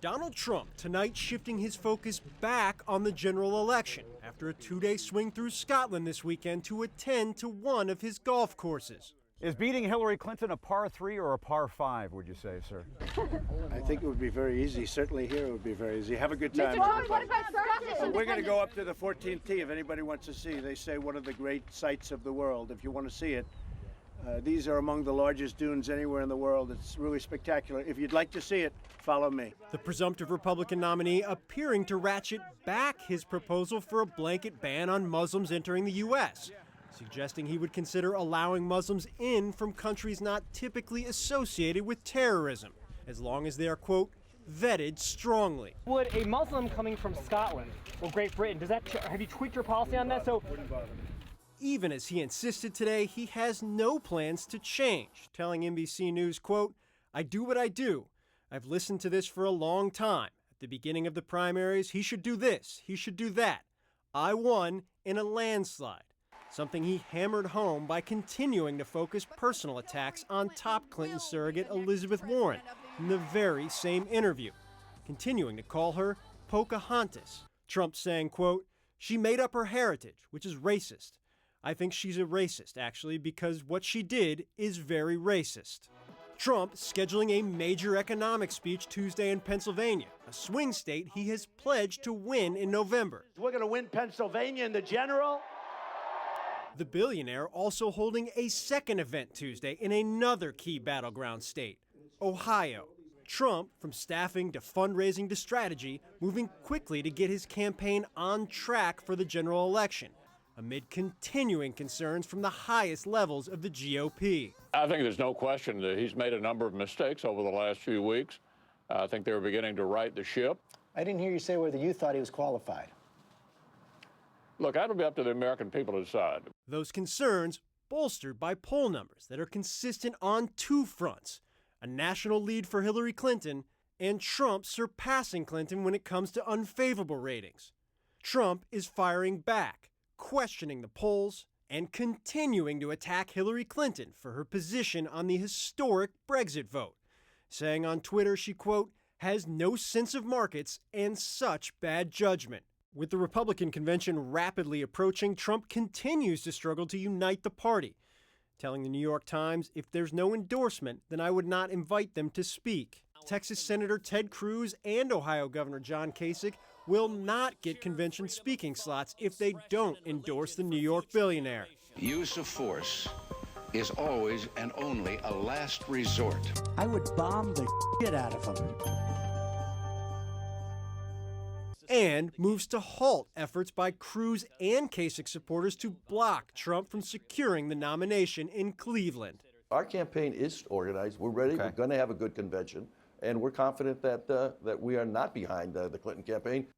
Donald Trump tonight shifting his focus back on the general election after a two-day swing through Scotland this weekend to attend to one of his golf courses. Is beating Hillary Clinton a par 3 or a par 5, would you say, sir? I think it would be very easy. Certainly here it would be very easy. Have a good time. What about Scotland? We're going to go up to the 14th tee if anybody wants to see. They say one of the great sights of the world. If you want to see it, these are among the largest dunes anywhere in the world. It's really spectacular. If you'd like to see it, follow me. The presumptive Republican nominee appearing to ratchet back his proposal for a blanket ban on Muslims entering the U.S., suggesting he would consider allowing Muslims in from countries not typically associated with terrorism, as long as they are, quote, vetted strongly. Would a Muslim coming from Scotland or Great Britain, have you tweaked your policy on that? Even as he insisted today, he has no plans to change, telling NBC News, quote, "I do what I do. I've listened to this for a long time. At the beginning of the primaries, he should do this, he should do that. I won in a landslide." Something he hammered home by continuing to focus personal attacks on top Clinton surrogate Elizabeth Warren in the very same interview, continuing to call her Pocahontas. Trump saying, quote, "She made up her heritage, which is racist. I think she's a racist, actually, because what she did is very racist." Trump scheduling a major economic speech Tuesday in Pennsylvania, a swing state he has pledged to win in November. We're going to win Pennsylvania in the general. The billionaire also holding a second event Tuesday in another key battleground state, Ohio. Trump, from staffing to fundraising to strategy, moving quickly to get his campaign on track for the general election, amid continuing concerns from the highest levels of the GOP. I think there's no question that he's made a number of mistakes over the last few weeks. I think they were beginning to right the ship. I didn't hear you say whether you thought he was qualified. Look, that'll be up to the American people to decide. Those concerns bolstered by poll numbers that are consistent on two fronts: a national lead for Hillary Clinton and Trump surpassing Clinton when it comes to unfavorable ratings. Trump is firing back, questioning the polls, and continuing to attack Hillary Clinton for her position on the historic Brexit vote, saying on Twitter she, quote, "has no sense of markets and such bad judgment." With the Republican convention rapidly approaching, Trump continues to struggle to unite the party, telling the New York Times, "If there's no endorsement, then I would not invite them to speak." Texas Senator Ted Cruz and Ohio Governor John Kasich will not get convention speaking slots if they don't endorse the New York billionaire. Use of force is always and only a last resort. I would bomb the shit out of him. And moves to halt efforts by Cruz and Kasich supporters to block Trump from securing the nomination in Cleveland. Our campaign is organized. We're ready. Okay. We're going to have a good convention. And we're confident that we are not behind the Clinton campaign.